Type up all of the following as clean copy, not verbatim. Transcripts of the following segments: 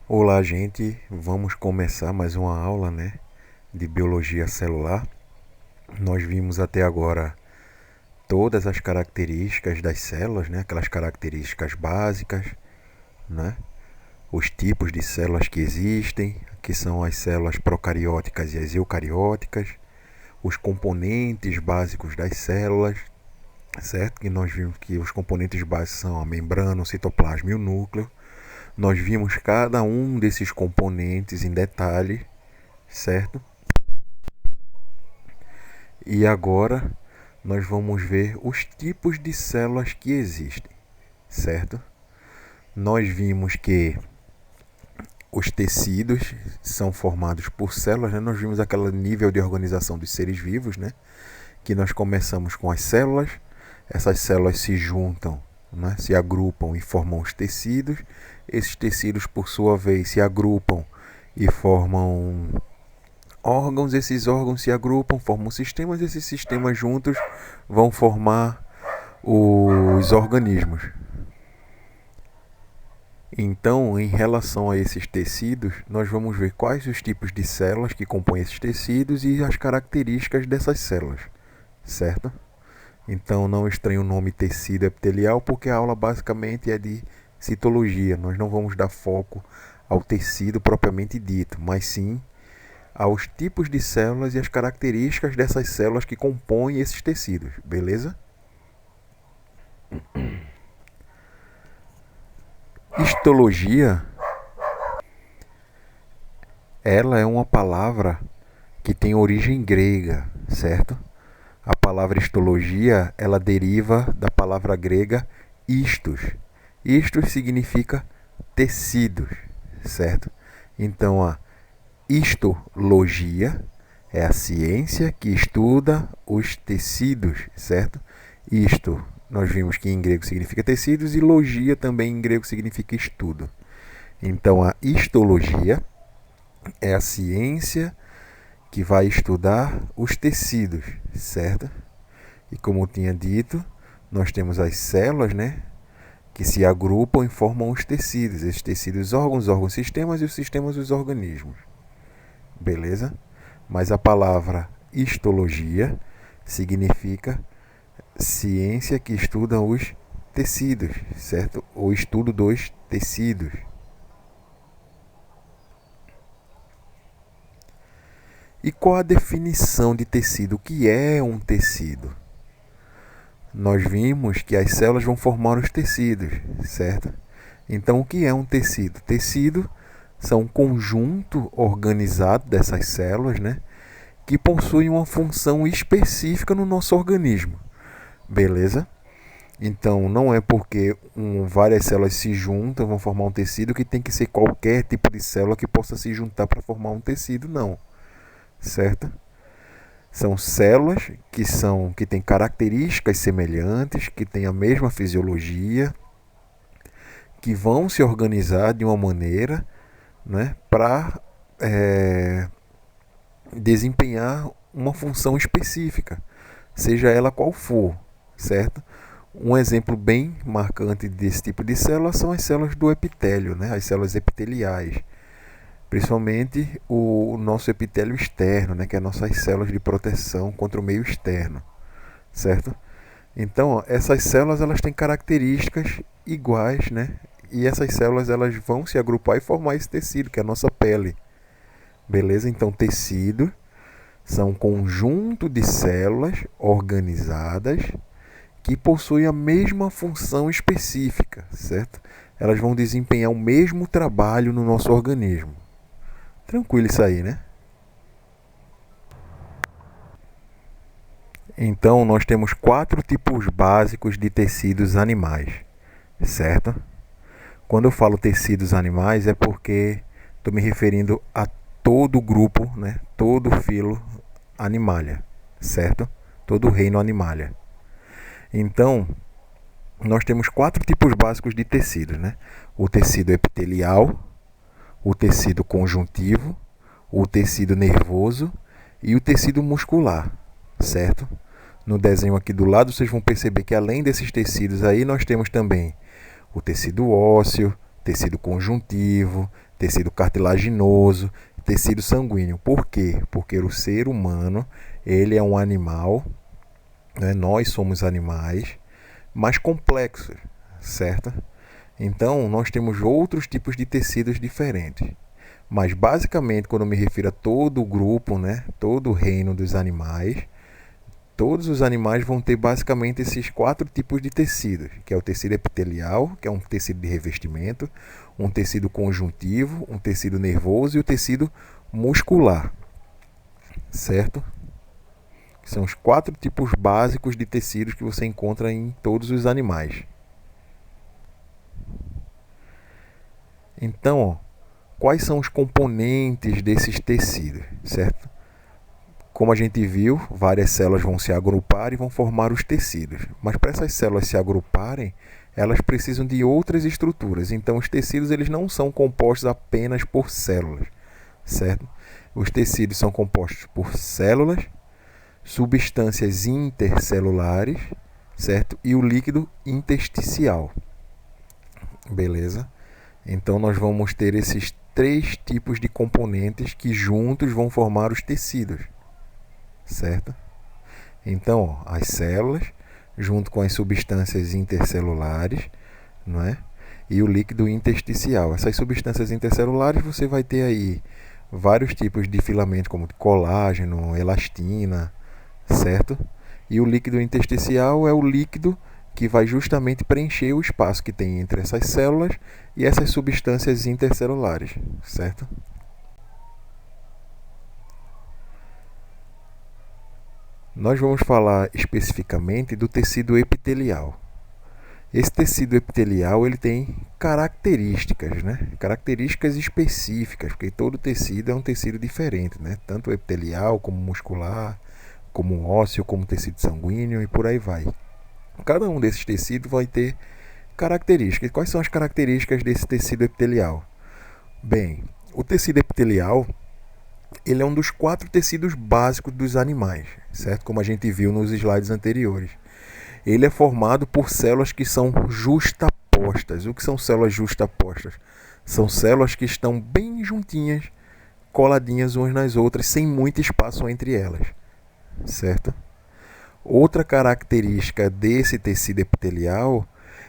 Olá, gente. Vamos começar mais uma aula, de biologia celular. Nós vimos até agora todas as características das células, aquelas características básicas, né? Os tipos de células que existem, que são as células procarióticas e as eucarióticas, os componentes básicos das células, certo? Que nós vimos que os componentes básicos são a membrana, o citoplasma e o núcleo. Nós vimos cada um desses componentes em detalhe, certo? E agora nós vamos ver os tipos de células que existem, certo? Nós vimos que os tecidos são formados por células, né? Nós vimos aquele nível de organização dos seres vivos, né? Que nós começamos com as células, essas células se juntam, né? Se agrupam e formam os tecidos, esses tecidos por sua vez se agrupam e formam órgãos, esses órgãos se agrupam, formam sistemas, esses sistemas juntos vão formar os organismos. Então, em relação a esses tecidos, nós vamos ver quais os tipos de células que compõem esses tecidos e as características dessas células, certo? Então, não estranhe o nome tecido epitelial, porque a aula basicamente é de citologia. Nós não vamos dar foco ao tecido propriamente dito, mas sim aos tipos de células e as características dessas células que compõem esses tecidos, beleza? Histologia, ela é uma palavra que tem origem grega, certo? A palavra histologia, ela deriva da palavra grega histos. Histos significa tecidos, certo? Então, a histologia é a ciência que estuda os tecidos, certo? Isto, nós vimos que em grego significa tecidos e logia também em grego significa estudo. Então, a histologia é a ciência que vai estudar os tecidos, certo? E como eu tinha dito, nós temos as células, que se agrupam e formam os tecidos. Esses tecidos, órgãos, sistemas e os sistemas, os organismos. Beleza? Mas a palavra histologia significa ciência que estuda os tecidos, certo? O estudo dos tecidos. E qual a definição de tecido? O que é um tecido? Nós vimos que as células vão formar os tecidos, certo? Então, o que é um tecido? Tecido são um conjunto organizado dessas células, que possuem uma função específica no nosso organismo. Beleza? Então, não é porque várias células se juntam, vão formar um tecido, que tem que ser qualquer tipo de célula que possa se juntar para formar um tecido, não. Certo? São células que têm características semelhantes, que têm a mesma fisiologia, que vão se organizar de uma maneira, para desempenhar uma função específica, seja ela qual for, certo? Um exemplo bem marcante desse tipo de célula são as células do epitélio, as células epiteliais. Principalmente o nosso epitélio externo, que é as nossas células de proteção contra o meio externo, certo? Então, essas células elas têm características iguais, E essas células elas vão se agrupar e formar esse tecido, que é a nossa pele. Beleza? Então, tecido são um conjunto de células organizadas que possuem a mesma função específica, certo? Elas vão desempenhar o mesmo trabalho no nosso organismo. Tranquilo isso aí, Então, nós temos 4 tipos básicos de tecidos animais, certo? Quando eu falo tecidos animais é porque estou me referindo a todo o grupo, todo o filo Animalia, certo? Todo o reino Animalia. Então, nós temos 4 tipos básicos de tecidos, O tecido epitelial, o tecido conjuntivo, o tecido nervoso e o tecido muscular, certo? No desenho aqui do lado, vocês vão perceber que além desses tecidos aí, nós temos também o tecido ósseo, tecido conjuntivo, tecido cartilaginoso, tecido sanguíneo. Por quê? Porque o ser humano, ele é um animal, né? Nós somos animais mais complexos, certo? Então, nós temos outros tipos de tecidos diferentes. Mas, basicamente, quando eu me refiro a todo o grupo, né, todo o reino dos animais, todos os animais vão ter basicamente esses 4 tipos de tecidos, que é o tecido epitelial, que é um tecido de revestimento, um tecido conjuntivo, um tecido nervoso e o tecido muscular, certo? São os 4 tipos básicos de tecidos que você encontra em todos os animais. Então, ó, quais são os componentes desses tecidos, certo? Como a gente viu, várias células vão se agrupar e vão formar os tecidos. Mas para essas células se agruparem, elas precisam de outras estruturas. Então, os tecidos eles não são compostos apenas por células, certo? Os tecidos são compostos por células, substâncias intercelulares, certo? E o líquido intersticial. Beleza? Então, nós vamos ter esses 3 tipos de componentes que juntos vão formar os tecidos, certo? Então, ó, as células, junto com as substâncias intercelulares, não é? E o líquido intersticial. Essas substâncias intercelulares você vai ter aí vários tipos de filamentos, como colágeno, elastina, certo? E o líquido intersticial é o líquido que vai justamente preencher o espaço que tem entre essas células e essas substâncias intercelulares, certo? Nós vamos falar especificamente do tecido epitelial. Esse tecido epitelial ele tem características, né? Características específicas, porque todo tecido é um tecido diferente, né? Tanto epitelial como muscular, como ósseo, como tecido sanguíneo e por aí vai. Cada um desses tecidos vai ter características. Quais são as características desse tecido epitelial? Bem, o tecido epitelial ele é um dos 4 tecidos básicos dos animais, certo? Como a gente viu nos slides anteriores. Ele é formado por células que são justapostas. O que são células justapostas? São células que estão bem juntinhas, coladinhas umas nas outras, sem muito espaço entre elas, certo? Outra característica desse tecido epitelial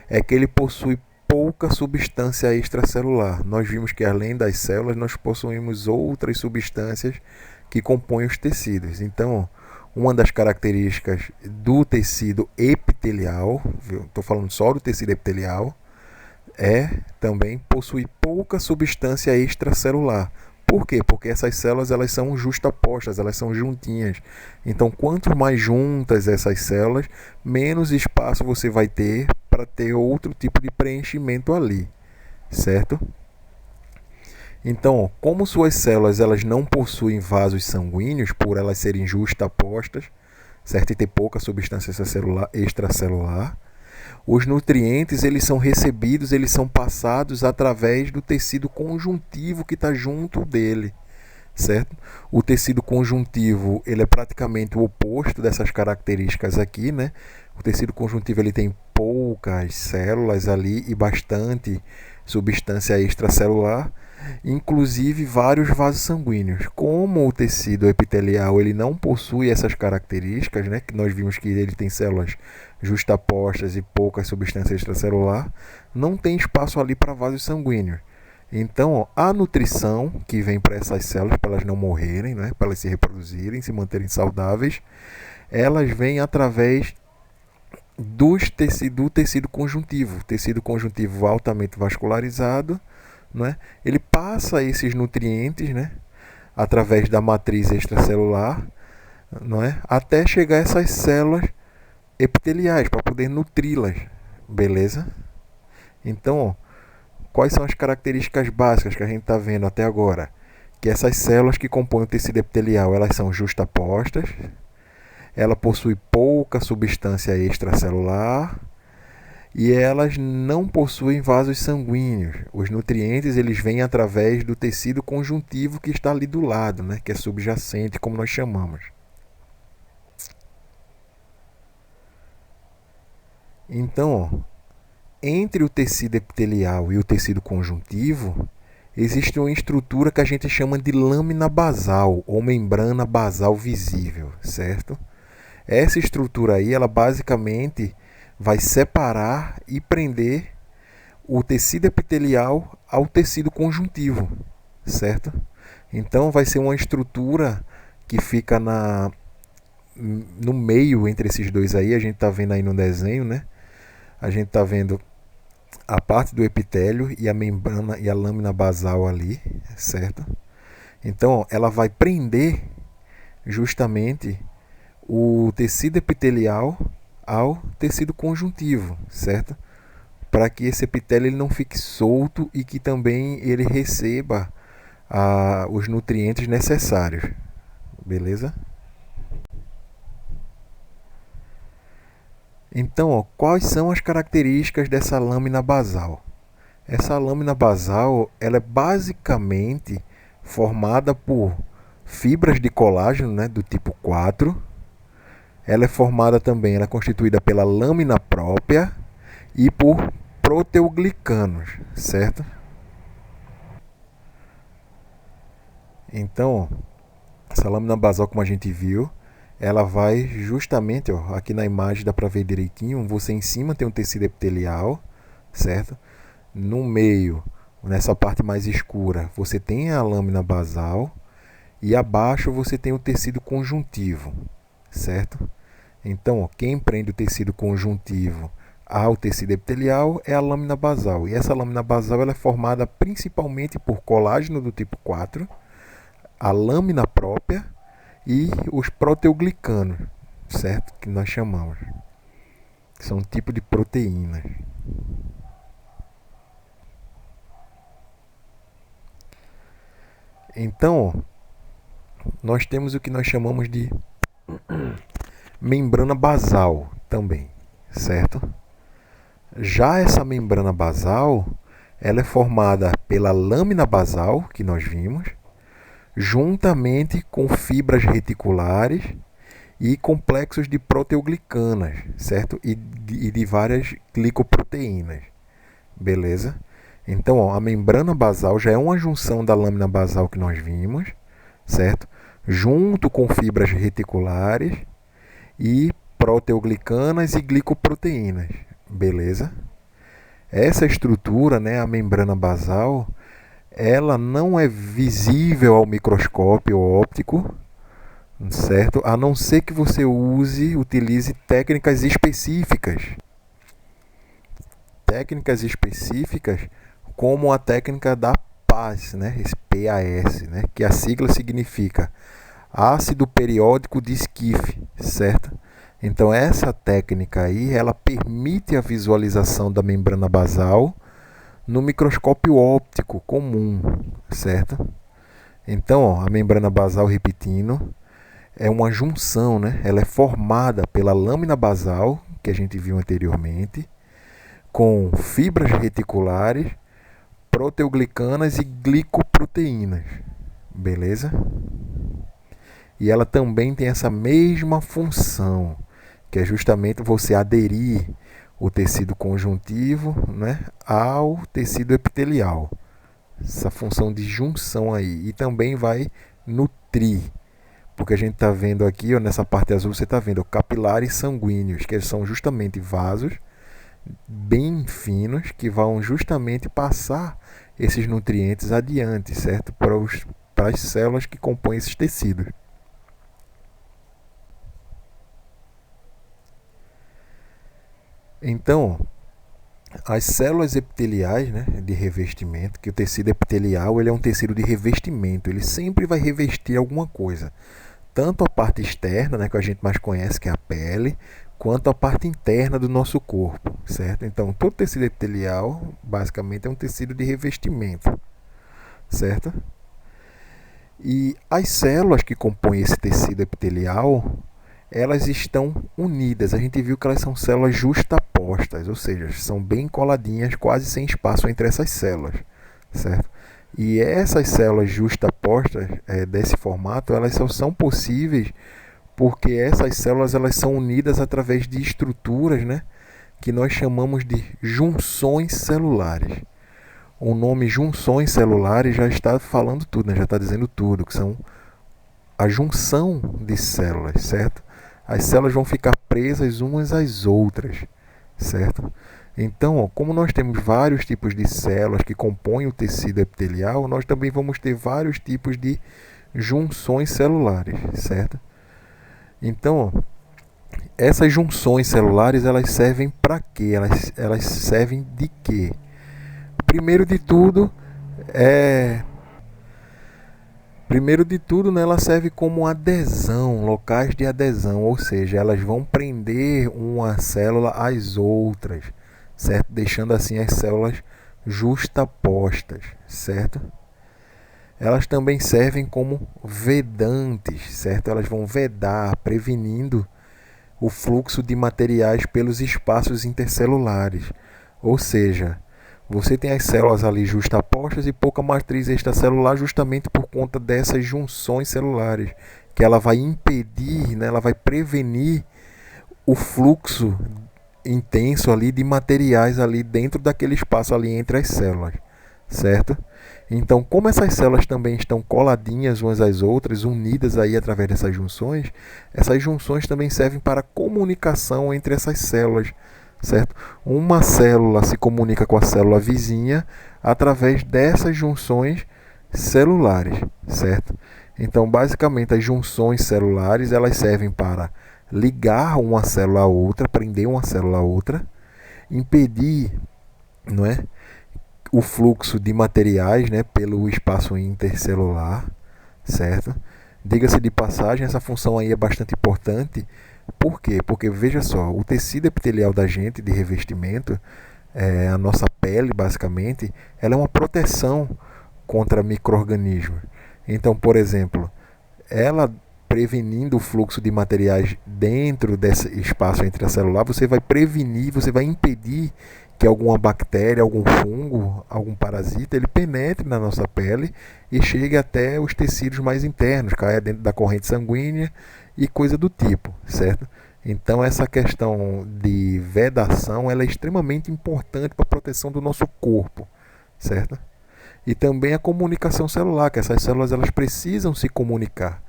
é que ele possui pouca substância extracelular. Nós vimos que além das células, nós possuímos outras substâncias que compõem os tecidos. Então, uma das características do tecido epitelial, estou falando só do tecido epitelial, é também possuir pouca substância extracelular. Por quê? Porque essas células elas são justapostas, elas são juntinhas. Então, quanto mais juntas essas células, menos espaço você vai ter para ter outro tipo de preenchimento ali, certo? Então, como suas células elas não possuem vasos sanguíneos, por elas serem justapostas, certo? E ter pouca substância extracelular, os nutrientes eles são recebidos, eles são passados através do tecido conjuntivo que está junto dele, certo? O tecido conjuntivo ele é praticamente o oposto dessas características aqui, né? O tecido conjuntivo ele tem poucas células ali e bastante substância extracelular, inclusive vários vasos sanguíneos. Como o tecido epitelial ele não possui essas características, né, que nós vimos que ele tem células justapostas e pouca substância extracelular, não tem espaço ali para vasos sanguíneos. Então, ó, a nutrição que vem para essas células, para elas não morrerem, né, para elas se reproduzirem, se manterem saudáveis, elas vêm através do tecido conjuntivo. Tecido conjuntivo altamente vascularizado, né? Ele passa esses nutrientes, né, através da matriz extracelular, não é? Até chegar a essas células epiteliais para poder nutri-las, beleza? Então, ó, quais são as características básicas que a gente está vendo até agora? Que essas células que compõem o tecido epitelial, elas são justapostas, ela possui pouca substância extracelular e elas não possuem vasos sanguíneos. Os nutrientes eles vêm através do tecido conjuntivo que está ali do lado, né, que é subjacente, como nós chamamos. Então, ó, entre o tecido epitelial e o tecido conjuntivo existe uma estrutura que a gente chama de lâmina basal ou membrana basal visível, certo? Essa estrutura aí, ela basicamente vai separar e prender o tecido epitelial ao tecido conjuntivo, certo? Então vai ser uma estrutura que fica no meio entre esses dois aí. A gente está vendo aí no desenho, né? A gente está vendo a parte do epitélio e a membrana e a lâmina basal ali, certo? Então ela vai prender justamente o tecido epitelial ao tecido conjuntivo, certo? Para que esse epitélio ele não fique solto e que também ele receba os nutrientes necessários, beleza? Então, ó, quais são as características dessa lâmina basal? Essa lâmina basal ela é basicamente formada por fibras de colágeno, né, do tipo 4. Ela é formada também, ela é constituída pela lâmina própria e por proteoglicanos, certo? Então, essa lâmina basal, como a gente viu, ela vai justamente, ó, aqui na imagem dá para ver direitinho, você em cima tem um tecido epitelial, certo? No meio, nessa parte mais escura, você tem a lâmina basal e abaixo você tem o tecido conjuntivo, certo? Então, ó, quem prende o tecido conjuntivo ao tecido epitelial é a lâmina basal. E essa lâmina basal ela é formada principalmente por colágeno do tipo 4, a lâmina própria e os proteoglicanos, certo? Que nós chamamos. São um tipo de proteínas. Então, nós temos o que nós chamamos de membrana basal também, certo? Já essa membrana basal, ela é formada pela lâmina basal, que nós vimos, juntamente com fibras reticulares e complexos de proteoglicanas, certo? E de várias glicoproteínas, beleza? Então, ó, a membrana basal já é uma junção da lâmina basal que nós vimos, certo? Junto com fibras reticulares e proteoglicanas e glicoproteínas, beleza? Essa estrutura, né, a membrana basal, ela não é visível ao microscópio óptico, certo? A não ser que você utilize técnicas específicas. Técnicas específicas como a técnica da PAS, né? Esse PAS, né? Que a sigla significa ácido periódico de Schiff, certo? Então essa técnica aí, ela permite a visualização da membrana basal no microscópio óptico comum, certo? Então, ó, a membrana basal, repetindo, é uma junção, né? Ela é formada pela lâmina basal, que a gente viu anteriormente, com fibras reticulares, proteoglicanas e glicoproteínas, beleza? E ela também tem essa mesma função, que é justamente você aderir o tecido conjuntivo, né, ao tecido epitelial. Essa função de junção aí. E também vai nutrir. Porque a gente está vendo aqui, ó, nessa parte azul, você está vendo ó, capilares sanguíneos, que são justamente vasos bem finos que vão justamente passar esses nutrientes adiante, certo? Para as células que compõem esses tecidos. Então, as células epiteliais, né, de revestimento, que o tecido epitelial ele é um tecido de revestimento, ele sempre vai revestir alguma coisa. Tanto a parte externa, né, que a gente mais conhece, que é a pele, quanto a parte interna do nosso corpo, certo? Então, todo tecido epitelial, basicamente, é um tecido de revestimento, certo? E as células que compõem esse tecido epitelial, elas estão unidas. A gente viu que elas são células justapostas, ou seja, são bem coladinhas, quase sem espaço entre essas células, certo? E essas células justapostas desse formato, elas só são possíveis porque essas células elas são unidas através de estruturas, né, que nós chamamos de junções celulares. o nome junções celulares já está falando tudo, né? Já está dizendo tudo, que são a junção de células, certo? As células vão ficar presas umas às outras, certo? Então, ó, como nós temos vários tipos de células que compõem o tecido epitelial, nós também vamos ter vários tipos de junções celulares, certo? Então, ó, essas junções celulares, elas servem para quê? Elas servem de quê? Primeiro de tudo, é Primeiro de tudo, né, ela serve como adesão, locais de adesão, ou seja, elas vão prender uma célula às outras, certo? Deixando assim as células justapostas, certo? Elas também servem como vedantes, certo? Elas vão vedar, prevenindo o fluxo de materiais pelos espaços intercelulares, ou seja, você tem as células ali justapostas e pouca matriz extracelular justamente por conta dessas junções celulares, que ela vai impedir, né, ela vai prevenir o fluxo intenso ali de materiais ali dentro daquele espaço ali entre as células, certo? Então, como essas células também estão coladinhas umas às outras, unidas aí através dessas junções também servem para comunicação entre essas células, certo? Uma célula se comunica com a célula vizinha através dessas junções celulares, certo? Então, basicamente, as junções celulares elas servem para ligar uma célula a outra, prender uma célula a outra, impedir, não é, o fluxo de materiais, né, pelo espaço intercelular, certo? Diga-se de passagem, essa função aí é bastante importante. Por quê? Porque, veja só, o tecido epitelial da gente, de revestimento, a nossa pele, basicamente, ela é uma proteção contra micro-organismos. Então, por exemplo, ela prevenindo o fluxo de materiais dentro desse espaço intracelular, você vai prevenir, você vai impedir que alguma bactéria, algum fungo, algum parasita, ele penetre na nossa pele e chegue até os tecidos mais internos, caia dentro da corrente sanguínea e coisa do tipo, certo? Então essa questão de vedação ela é extremamente importante para a proteção do nosso corpo, certo? E também a comunicação celular, que essas células elas precisam se comunicar.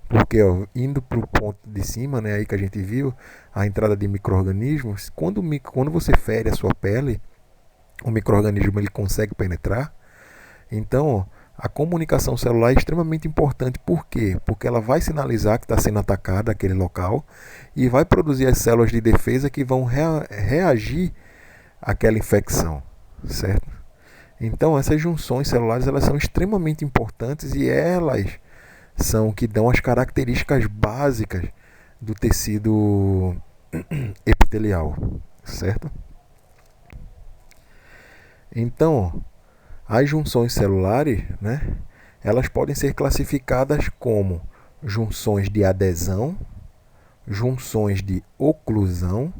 Porque, ó, indo para o ponto de cima, né, aí que a gente viu, a entrada de micro-organismos, quando você fere a sua pele, o micro-organismo ele consegue penetrar. Então, ó, a comunicação celular é extremamente importante. Por quê? Porque ela vai sinalizar que está sendo atacada aquele local e vai produzir as células de defesa que vão reagir àquela infecção, certo? Então, essas junções celulares elas são extremamente importantes e elas são que dão as características básicas do tecido epitelial, certo? Então, as junções celulares, né, elas podem ser classificadas como junções de adesão, junções de oclusão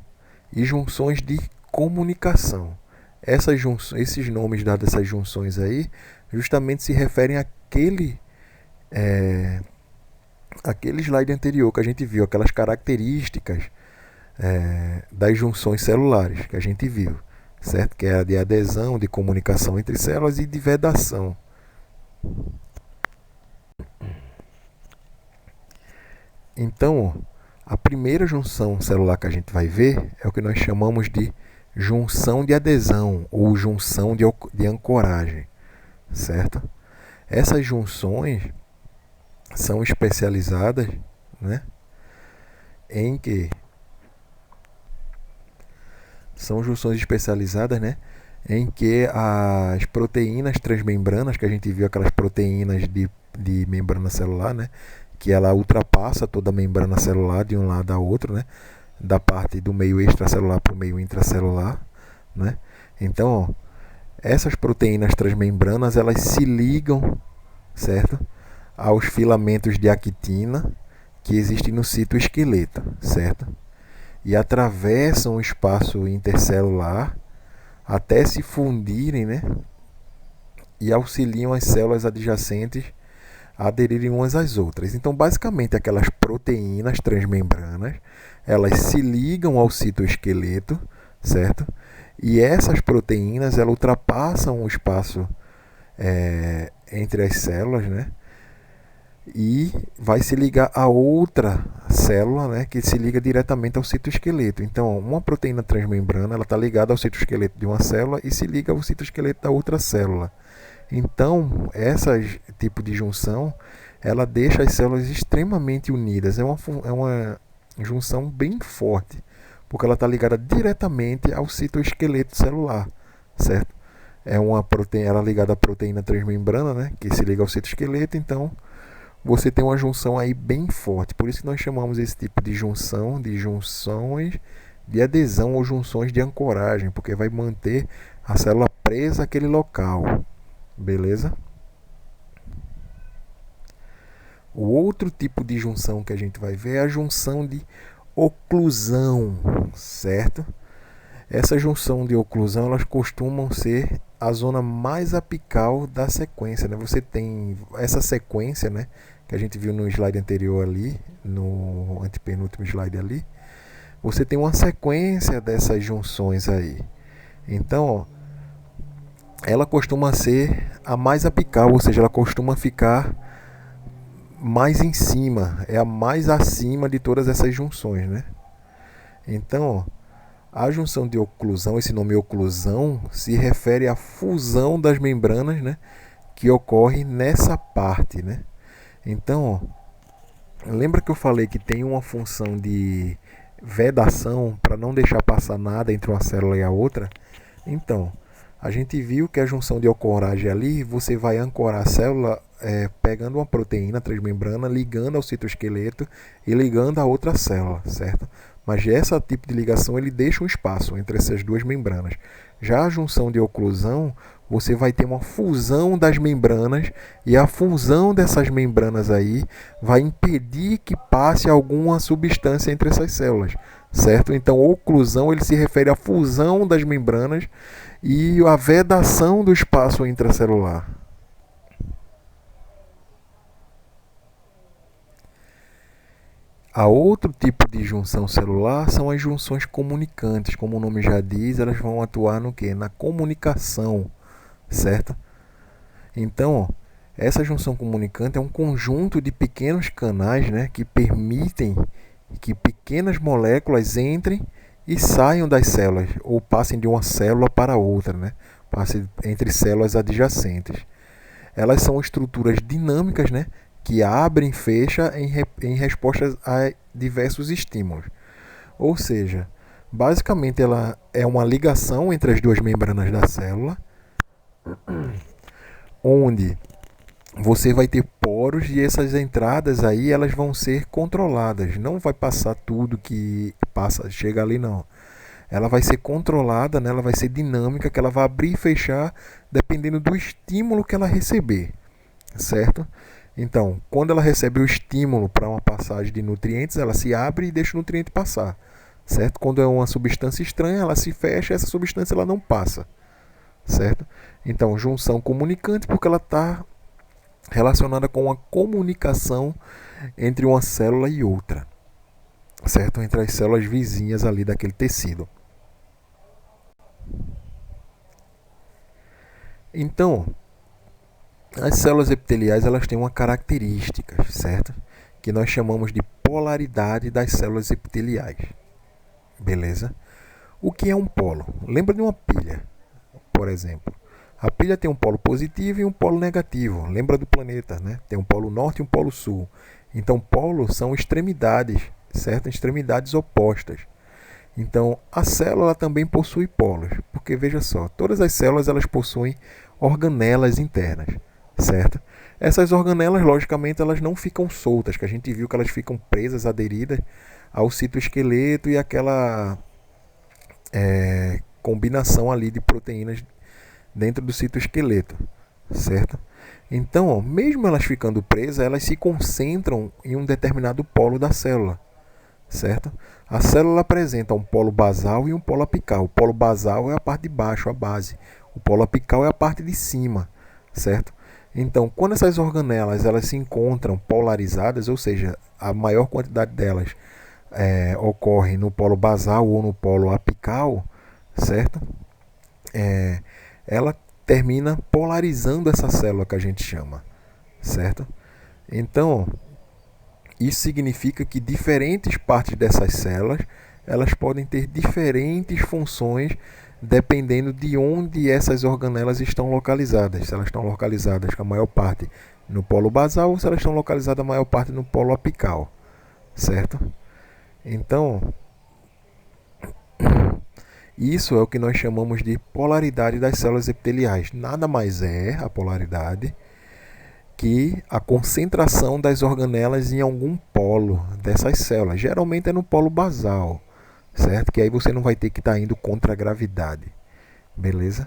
e junções de comunicação. Esses nomes dados a essas junções aí justamente se referem àquele slide anterior que a gente viu, aquelas características das junções celulares que a gente viu, certo? Que é a de adesão, de comunicação entre células e de vedação. Então, a primeira junção celular que a gente vai ver é o que nós chamamos de junção de adesão ou junção de ancoragem, certo? Essas junções são especializadas, né, em que são junções especializadas, né, em que as proteínas transmembranas, que a gente viu aquelas proteínas de membrana celular, né, que ela ultrapassa toda a membrana celular de um lado a outro, né, da parte do meio extracelular para o meio intracelular, né? Então, ó, essas proteínas transmembranas elas se ligam, certo, aos filamentos de actina que existem no citoesqueleto, certo? E atravessam o espaço intercelular até se fundirem, né? E auxiliam as células adjacentes a aderirem umas às outras. Então, basicamente, aquelas proteínas transmembranas, elas se ligam ao citoesqueleto, certo? E essas proteínas, elas ultrapassam o espaço entre as células, né? E vai se ligar a outra célula, né, que se liga diretamente ao citoesqueleto. Então, uma proteína transmembrana, ela está ligada ao citoesqueleto de uma célula e se liga ao citoesqueleto da outra célula. Então, esse tipo de junção, ela deixa as células extremamente unidas. É uma junção bem forte, porque ela está ligada diretamente ao citoesqueleto celular, certo? É uma proteína, ela é ligada à proteína transmembrana, né, que se liga ao citoesqueleto. Então, você tem uma junção aí bem forte. Por isso que nós chamamos esse tipo de junção de junções de adesão ou junções de ancoragem, porque vai manter a célula presa àquele local. Beleza? O outro tipo de junção que a gente vai ver é a junção de oclusão, certo? Essa junção de oclusão, elas costumam ser a zona mais apical da sequência, né? Você tem essa sequência, né, que a gente viu no slide anterior ali, no antepenúltimo slide ali. Você tem uma sequência dessas junções aí. Então, ó, ela costuma ser a mais apical, ou seja, ela costuma ficar mais em cima, é a mais acima de todas essas junções, né? Então, a junção de oclusão, esse nome oclusão, se refere à fusão das membranas, né, que ocorre nessa parte, né? Então, lembra que eu falei que tem uma função de vedação para não deixar passar nada entre uma célula e a outra? Então, a gente viu que a junção de ancoragem ali, você vai ancorar a célula pegando uma proteína transmembrana, ligando ao citoesqueleto e ligando a outra célula, certo? Mas esse tipo de ligação ele deixa um espaço entre essas duas membranas. Já a junção de oclusão, você vai ter uma fusão das membranas e a fusão dessas membranas aí vai impedir que passe alguma substância entre essas células, certo? Então, oclusão ele se refere à fusão das membranas e a vedação do espaço intracelular. A outro tipo de junção celular são as junções comunicantes. Como o nome já diz, elas vão atuar no quê? Na comunicação, certo? Então, essa junção comunicante é um conjunto de pequenos canais, né, que permitem que pequenas moléculas entrem e saiam das células, ou passem de uma célula para outra, né? Passem entre células adjacentes. Elas são estruturas dinâmicas, né, que abrem e fecham em resposta a diversos estímulos. Ou seja, basicamente ela é uma ligação entre as duas membranas da célula, onde você vai ter poros e essas entradas aí elas vão ser controladas. Não vai passar tudo que passa, chega ali não. Ela vai ser controlada, né? Ela vai ser dinâmica, que ela vai abrir e fechar dependendo do estímulo que ela receber, certo? Então, quando ela recebe o estímulo para uma passagem de nutrientes, ela se abre e deixa o nutriente passar, certo? Quando é uma substância estranha, ela se fecha e essa substância ela não passa, certo? Então, junção comunicante porque ela está relacionada com a comunicação entre uma célula e outra, certo? Entre as células vizinhas ali daquele tecido. Então, as células epiteliais elas têm uma característica, certo? Que nós chamamos de polaridade das células epiteliais. Beleza? O que é um polo? Lembra de uma pilha, por exemplo. A pilha tem um polo positivo e um polo negativo. Lembra do planeta, né? Tem um polo norte e um polo sul. Então, polos são extremidades, certo? Extremidades opostas. Então, a célula também possui polos, porque veja só, todas as células elas possuem organelas internas, certo? Essas organelas, logicamente, elas não ficam soltas, que a gente viu que elas ficam presas, aderidas ao citoesqueleto e aquela combinação ali de proteínas dentro do citoesqueleto, certo? Então, ó, mesmo elas ficando presas, elas se concentram em um determinado polo da célula, certo? A célula apresenta um polo basal e um polo apical. O polo basal é a parte de baixo, a base. O polo apical é a parte de cima, certo? Então, quando essas organelas elas se encontram polarizadas, ou seja, a maior quantidade delas ocorre no polo basal ou no polo apical, certo? é, ela termina polarizando essa célula que a gente chama, certo? Então, isso significa que diferentes partes dessas células, elas podem ter diferentes funções dependendo de onde essas organelas estão localizadas. Se elas estão localizadas com a maior parte no polo basal ou se elas estão localizadas a maior parte no polo apical, certo? Então, isso é o que nós chamamos de polaridade das células epiteliais. Nada mais é a polaridade que a concentração das organelas em algum polo dessas células. Geralmente é no polo basal, certo? Que aí você não vai ter que estar indo contra a gravidade. Beleza?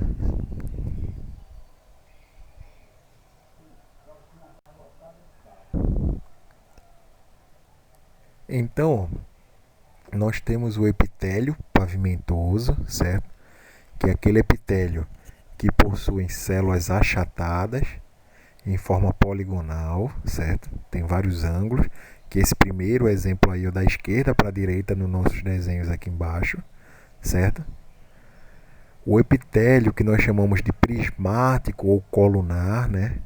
Então, nós temos o epitélio pavimentoso, certo? Que é aquele epitélio que possui células achatadas em forma poligonal, certo? Tem vários ângulos, que esse primeiro exemplo aí é da esquerda para a direita nos nossos desenhos aqui embaixo, certo? O epitélio que nós chamamos de prismático ou colunar, né?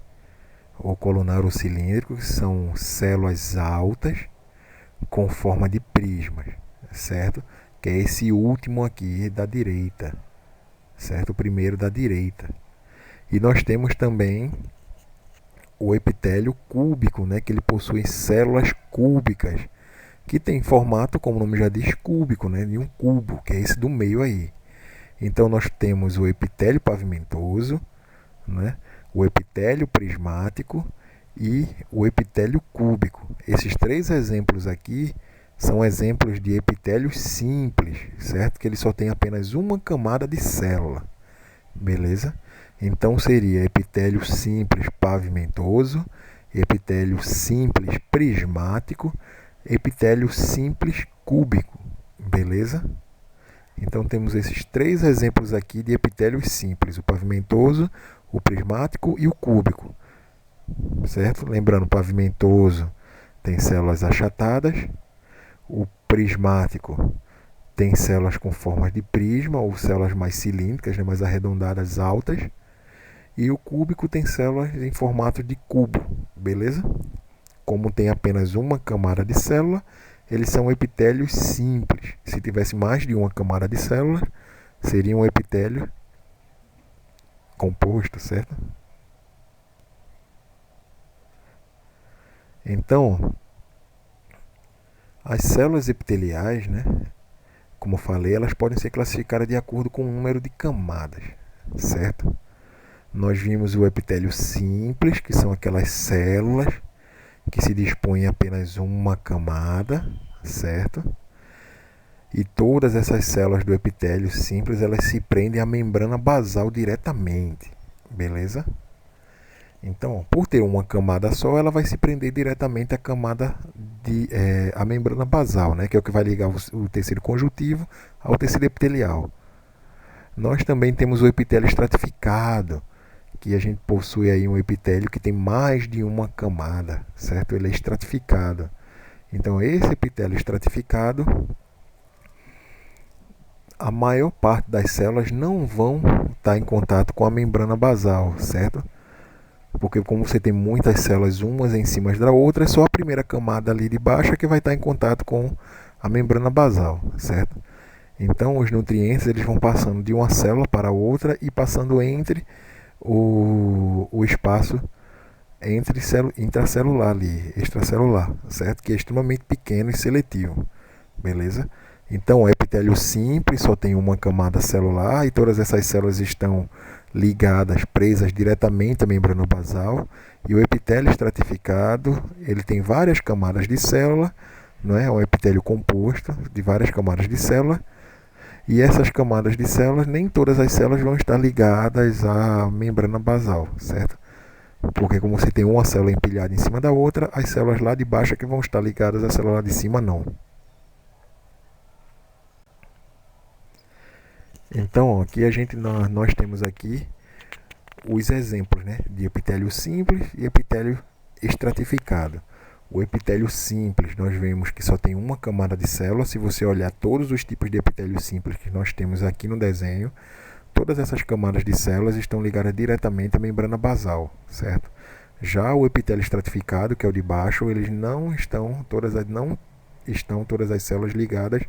Ou colunar ou cilíndrico, que são células altas com forma de prismas, certo? Que é esse último aqui da direita, certo? O primeiro da direita. E nós temos também o epitélio cúbico, né? Que ele possui células cúbicas, que tem formato, como o nome já diz, cúbico, né? De um cubo, que é esse do meio aí. Então nós temos o epitélio pavimentoso, né? O epitélio prismático e o epitélio cúbico. Esses três exemplos aqui são exemplos de epitélios simples, certo? Que ele só tem apenas uma camada de célula, beleza? Então seria epitélio simples pavimentoso, epitélio simples prismático, epitélio simples cúbico, beleza? Então temos esses três exemplos aqui de epitélios simples: o pavimentoso, o prismático e o cúbico, certo? Lembrando, o pavimentoso tem células achatadas, o prismático tem células com formas de prisma ou células mais cilíndricas, né, mais arredondadas, altas, e o cúbico tem células em formato de cubo, beleza? Como tem apenas uma camada de célula, eles são epitélios simples. Se tivesse mais de uma camada de célula, seria um epitélio composto, certo? Então, as células epiteliais, né, como eu falei, elas podem ser classificadas de acordo com o número de camadas, certo? Nós vimos o epitélio simples, que são aquelas células que se dispõem em apenas uma camada, certo? E todas essas células do epitélio simples, elas se prendem à membrana basal diretamente, beleza? Então, por ter uma camada só, ela vai se prender diretamente à camada à membrana basal, né? Que é o que vai ligar o tecido conjuntivo ao tecido epitelial. Nós também temos o epitélio estratificado, que a gente possui aí um epitélio que tem mais de uma camada, certo? Ele é estratificado. Então, esse epitélio estratificado, a maior parte das células não vão estar em contato com a membrana basal, certo? Porque como você tem muitas células umas em cima da outra, é só a primeira camada ali de baixo que vai estar em contato com a membrana basal, certo? Então os nutrientes eles vão passando de uma célula para outra e passando entre o espaço entre intracelular ali, extracelular, certo? Que é extremamente pequeno e seletivo, beleza? Então o epitélio simples só tem uma camada celular e todas essas células estão ligadas, presas diretamente à membrana basal. E o epitélio estratificado, ele tem várias camadas de célula, não é? É um epitélio composto de várias camadas de célula. E essas camadas de células, nem todas as células vão estar ligadas à membrana basal, certo? Porque como você tem uma célula empilhada em cima da outra, as células lá de baixo é que vão estar ligadas à célula lá de cima, não. Então, aqui nós temos aqui os exemplos, né, de epitélio simples e epitélio estratificado. O epitélio simples, nós vemos que só tem uma camada de célula. Se você olhar todos os tipos de epitélio simples que nós temos aqui no desenho, todas essas camadas de células estão ligadas diretamente à membrana basal, certo? Já o epitélio estratificado, que é o de baixo, eles não estão todas as células ligadas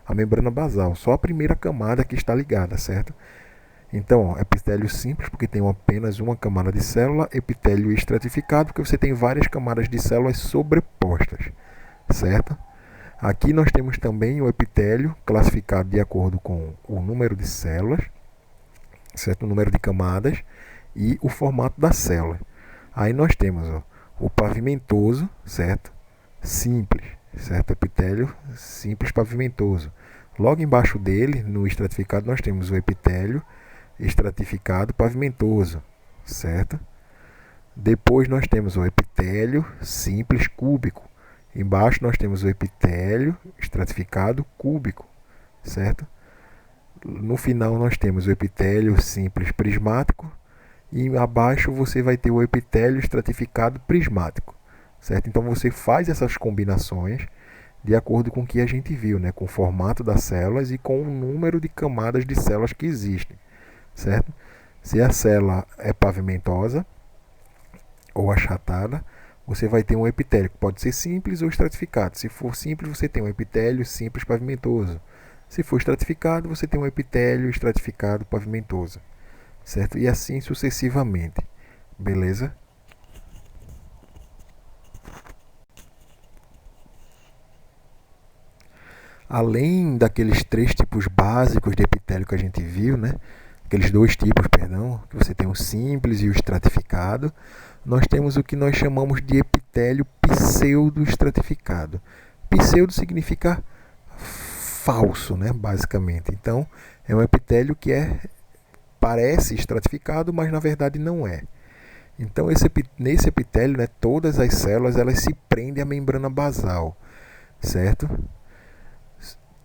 à membrana basal, só a primeira camada que está ligada, certo? Então, epitélio simples, porque tem apenas uma camada de célula, epitélio estratificado, porque você tem várias camadas de células sobrepostas, certo? Aqui nós temos também o epitélio classificado de acordo com o número de células, certo? O número de camadas e o formato da célula. Aí nós temos o pavimentoso, certo? Simples, certo? Epitélio simples pavimentoso. Logo embaixo dele, no estratificado, nós temos o epitélio estratificado pavimentoso, certo? Depois nós temos o epitélio simples cúbico. Embaixo nós temos o epitélio estratificado cúbico, certo? No final nós temos o epitélio simples prismático e abaixo você vai ter o epitélio estratificado prismático, certo? Então você faz essas combinações de acordo com o que a gente viu, né? Com o formato das células e com o número de camadas de células que existem, certo? Se a célula é pavimentosa ou achatada, você vai ter um epitélio que pode ser simples ou estratificado. Se for simples, você tem um epitélio simples pavimentoso. Se for estratificado, você tem um epitélio estratificado pavimentoso, certo? E assim sucessivamente, beleza? Além daqueles três tipos básicos de epitélio que a gente viu, né? Aqueles dois tipos, perdão, que você tem o simples e o estratificado, nós temos o que nós chamamos de epitélio pseudo-estratificado. Pseudo significa falso, né, basicamente. Então, é um epitélio que parece estratificado, mas na verdade não é. Então, nesse epitélio, né, todas as células elas se prendem à membrana basal, certo?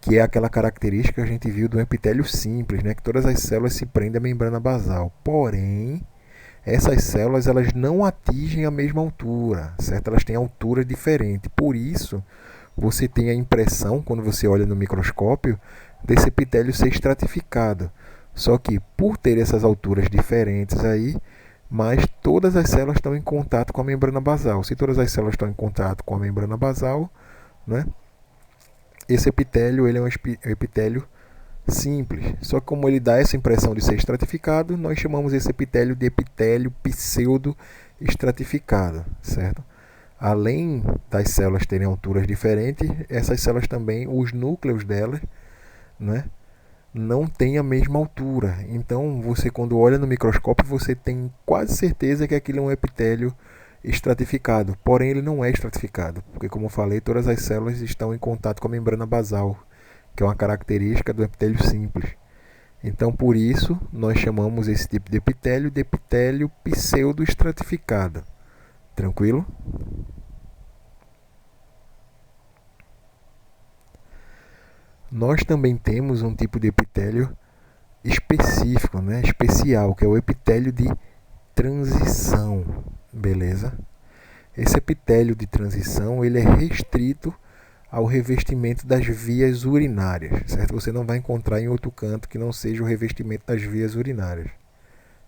Que é aquela característica que a gente viu do epitélio simples, né, que todas as células se prendem à membrana basal. Porém, essas células elas não atingem a mesma altura, certo? Elas têm altura diferente. Por isso, você tem a impressão, quando você olha no microscópio, desse epitélio ser estratificado. Só que, por ter essas alturas diferentes aí, mas todas as células estão em contato com a membrana basal. Se todas as células estão em contato com a membrana basal, né, esse epitélio ele é um epitélio simples. Só que como ele dá essa impressão de ser estratificado, nós chamamos esse epitélio de epitélio pseudo-estratificado, certo? Além das células terem alturas diferentes, essas células também, os núcleos delas, né, não têm a mesma altura. Então, você quando olha no microscópio, você tem quase certeza que aquilo é um epitélio estratificado. Porém, ele não é estratificado, porque como eu falei, todas as células estão em contato com a membrana basal, que é uma característica do epitélio simples. Então, por isso, nós chamamos esse tipo de epitélio pseudo-estratificado. Tranquilo? Nós também temos um tipo de epitélio específico, né, especial, que é o epitélio de transição, beleza? Esse epitélio de transição ele é restrito ao revestimento das vias urinárias, certo? Você não vai encontrar em outro canto que não seja o revestimento das vias urinárias,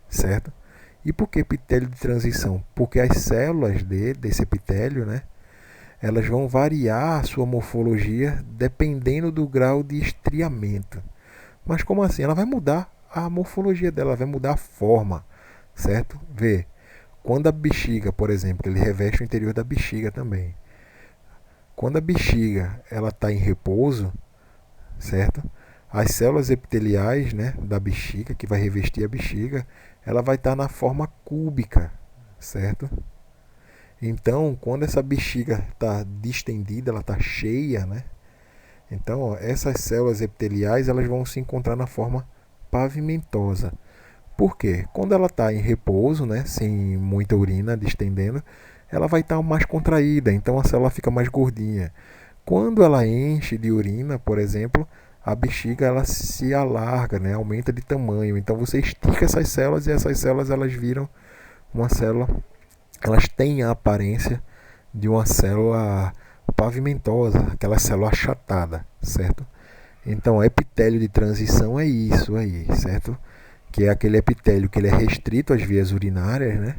certo? E por que epitélio de transição? Porque as células desse epitélio, né, elas vão variar a sua morfologia dependendo do grau de estriamento. Mas como assim? Ela vai mudar a morfologia dela, vai mudar a forma, certo? Vê, quando a bexiga, por exemplo, ele reveste o interior da bexiga também. Quando a bexiga ela está em repouso, certo? As células epiteliais, né, da bexiga, que vai revestir a bexiga, ela vai estar na forma cúbica, certo? Então, quando essa bexiga está distendida, ela está cheia, né? Então, ó, essas células epiteliais elas vão se encontrar na forma pavimentosa. Por quê? Quando ela está em repouso, né, sem muita urina distendendo, ela vai estar mais contraída, então a célula fica mais gordinha. Quando ela enche de urina, por exemplo, a bexiga ela se alarga, né, aumenta de tamanho. Então você estica essas células e essas células elas viram uma célula, elas têm a aparência de uma célula pavimentosa, aquela célula achatada, certo? Então, epitélio de transição é isso aí, certo? que é aquele epitélio que ele é restrito às vias urinárias, né?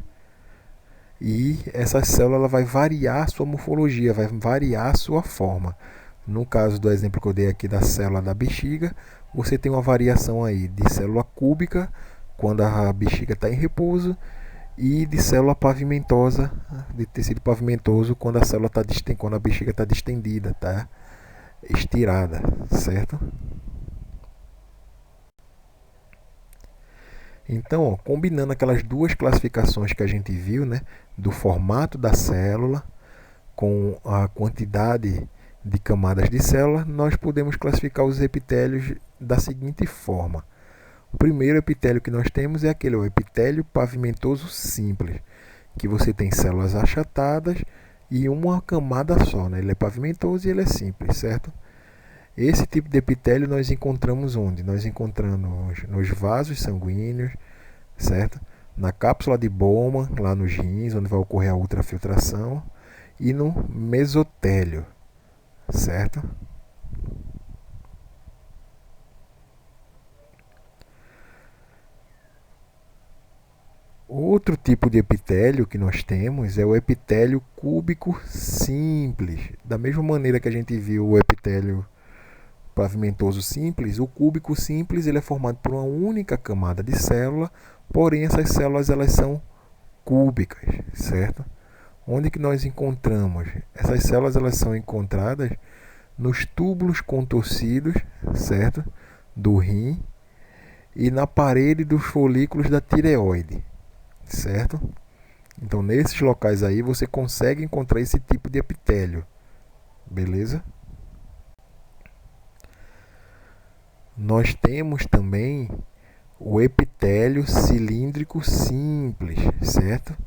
E essa célula ela vai variar a sua morfologia, vai variar a sua forma. No caso do exemplo que eu dei aqui da célula da bexiga, você tem uma variação aí de célula cúbica, quando a bexiga está em repouso, e de célula pavimentosa, de tecido pavimentoso, quando a célula tá quando a bexiga está distendida, tá estirada, certo? Então, ó, combinando aquelas duas classificações que a gente viu, né, do formato da célula com a quantidade de camadas de célula, nós podemos classificar os epitélios da seguinte forma. O primeiro epitélio que nós temos é aquele, o epitélio pavimentoso simples, que você tem células achatadas e uma camada só, né? Ele é pavimentoso e ele é simples, certo? Esse tipo de epitélio nós encontramos onde? Nós encontramos nos vasos sanguíneos, certo? Na cápsula de Bowman, lá nos rins, onde vai ocorrer a ultrafiltração, e no mesotélio, certo? Outro tipo de epitélio que nós temos é o epitélio cúbico simples. Da mesma maneira que a gente viu o epitélio pavimentoso simples, o cúbico simples ele é formado por uma única camada de célula, porém essas células elas são cúbicas, certo? Onde que nós encontramos? Essas células elas são encontradas nos túbulos contorcidos, certo? Do rim e na parede dos folículos da tireoide, certo? Então, nesses locais aí você consegue encontrar esse tipo de epitélio, beleza? Nós temos também o epitélio cilíndrico simples, certo?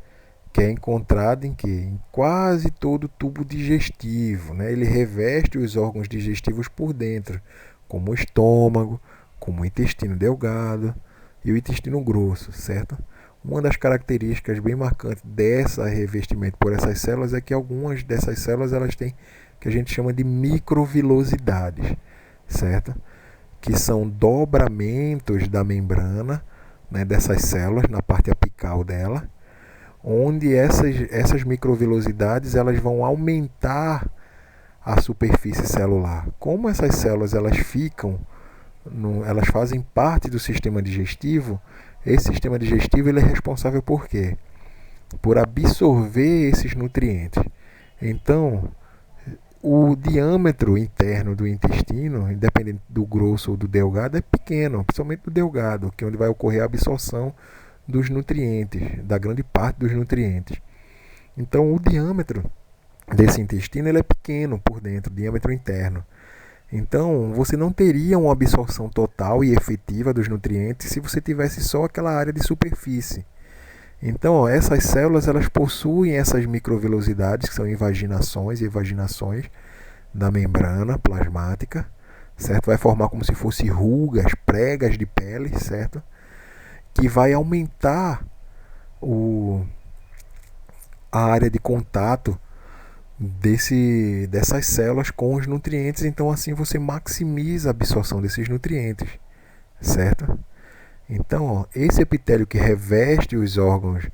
Que é encontrado em que? Em quase todo o tubo digestivo, né? Ele reveste os órgãos digestivos por dentro, como o estômago, como o intestino delgado e o intestino grosso, certo? Uma das características bem marcantes dessa revestimento por essas células é que algumas dessas células elas têm que a gente chama de microvilosidades, certo? Que são dobramentos da membrana, né, dessas células na parte apical dela, onde essas microvilosidades elas vão aumentar a superfície celular. Como essas células elas elas fazem parte do sistema digestivo, esse sistema digestivo ele é responsável por quê? Por absorver esses nutrientes. Então, o diâmetro interno do intestino, independente do grosso ou do delgado, é pequeno, principalmente do delgado, que é onde vai ocorrer a absorção dos nutrientes, da grande parte dos nutrientes. Então, o diâmetro desse intestino ele é pequeno por dentro, diâmetro interno. Então, você não teria uma absorção total e efetiva dos nutrientes se você tivesse só aquela área de superfície. Então, ó, essas células elas possuem essas microvilosidades, que são invaginações e evaginações da membrana plasmática, certo? Vai formar como se fossem rugas, pregas de pele, certo? Que vai aumentar a área de contato dessas células com os nutrientes, então assim você maximiza a absorção desses nutrientes, certo? Então, ó, esse epitélio que reveste os órgãos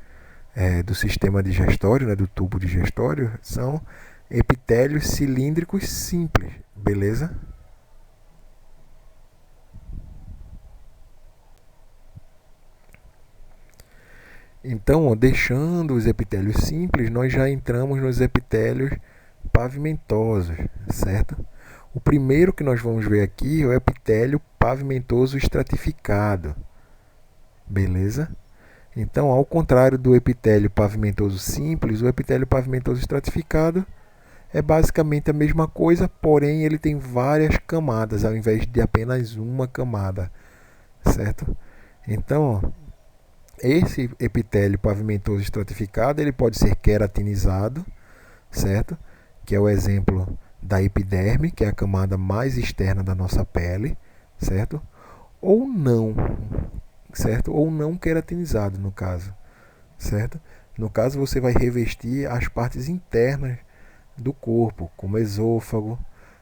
do sistema digestório, né, do tubo digestório, são epitélios cilíndricos simples, beleza? Então, ó, deixando os epitélios simples, nós já entramos nos epitélios pavimentosos, certo? O primeiro que nós vamos ver aqui é o epitélio pavimentoso estratificado, beleza? Então, ao contrário do epitélio pavimentoso simples, o epitélio pavimentoso estratificado é basicamente a mesma coisa, porém ele tem várias camadas ao invés de apenas uma camada, certo? Então, esse epitélio pavimentoso estratificado ele pode ser queratinizado, certo? Que é o exemplo da epiderme, que é a camada mais externa da nossa pele, certo? Ou não, certo? Ou não queratinizado, no caso, certo? No caso, você vai revestir as partes internas do corpo, como o esôfago,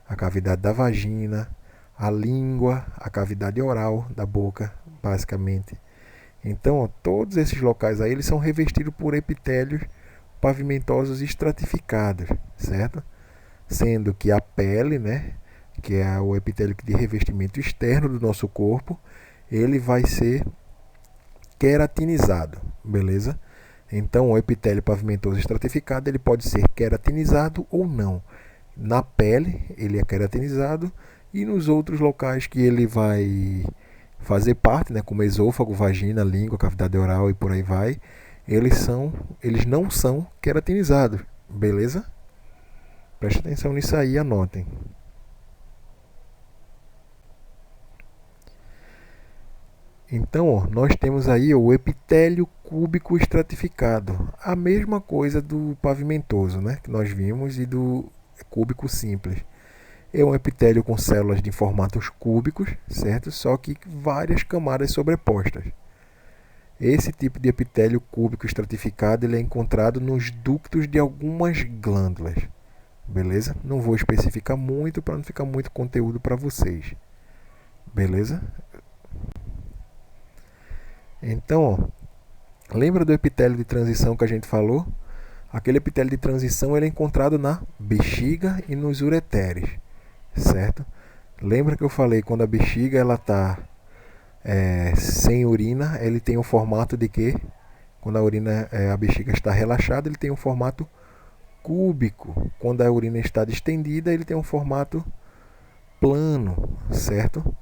a cavidade da vagina, a língua, a cavidade oral da boca, basicamente, Então, ó, todos esses locais aí eles são revestidos por epitélios pavimentosos estratificados, certo? Sendo que a pele, né, que é o epitélio de revestimento externo do nosso corpo, ele vai ser queratinizado, beleza? Então, o epitélio pavimentoso estratificado ele pode ser queratinizado ou não. Na pele, ele é queratinizado e nos outros locais que ele vai fazer parte, né, como esôfago, vagina, língua, cavidade oral e por aí vai, eles não são queratinizados, beleza? Preste atenção nisso aí e anotem. Então, ó, nós temos aí o epitélio cúbico estratificado, a mesma coisa do pavimentoso, né, que nós vimos, e do cúbico simples. É um epitélio com células de formatos cúbicos, certo? Só que várias camadas sobrepostas. Esse tipo de epitélio cúbico estratificado ele é encontrado nos ductos de algumas glândulas, beleza? Não vou especificar muito para não ficar muito conteúdo para vocês, beleza? Então, ó, lembra do epitélio de transição que a gente falou? Aquele epitélio de transição ele é encontrado na bexiga e nos ureteres, certo? Lembra que eu falei quando a bexiga ela está sem urina, ele tem o formato de quê? Quando a bexiga está relaxada, ele tem um formato cúbico. Quando a urina está distendida, ele tem um formato plano, certo?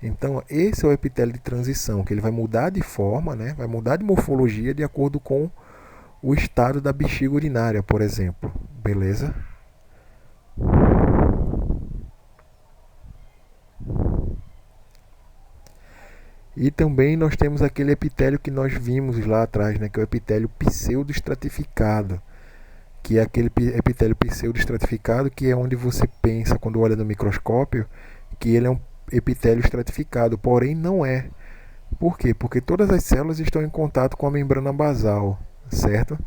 Então, esse é o epitélio de transição, que ele vai mudar de forma, né? Vai mudar de morfologia de acordo com o estado da bexiga urinária, por exemplo. Beleza? E também nós temos aquele epitélio que nós vimos lá atrás, né? Que é o epitélio pseudoestratificado, que é aquele epitélio pseudoestratificado que é onde você pensa, quando olha no microscópio, que ele é um epitélio estratificado, porém não é. Por quê? Porque todas as células estão em contato com a membrana basal, certo?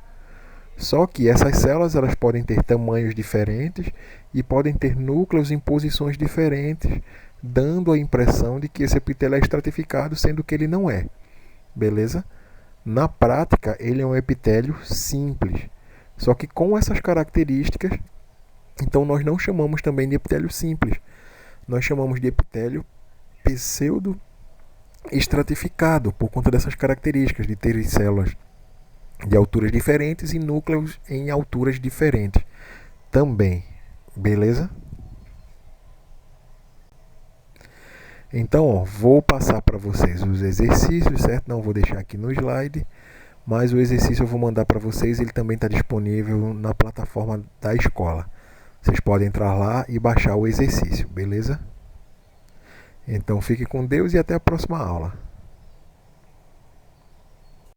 Só que essas células elas podem ter tamanhos diferentes e podem ter núcleos em posições diferentes, dando a impressão de que esse epitélio é estratificado, sendo que ele não é. Beleza? Na prática, ele é um epitélio simples. Só que com essas características, então nós não chamamos também de epitélio simples. Nós chamamos de epitélio pseudo estratificado, por conta dessas características de ter células de alturas diferentes e núcleos em alturas diferentes também. Beleza? Então, ó, vou passar para vocês os exercícios, certo? Não vou deixar aqui no slide, mas o exercício eu vou mandar para vocês, ele também está disponível na plataforma da escola. Vocês podem entrar lá e baixar o exercício, beleza? Então fique com Deus e até a próxima aula.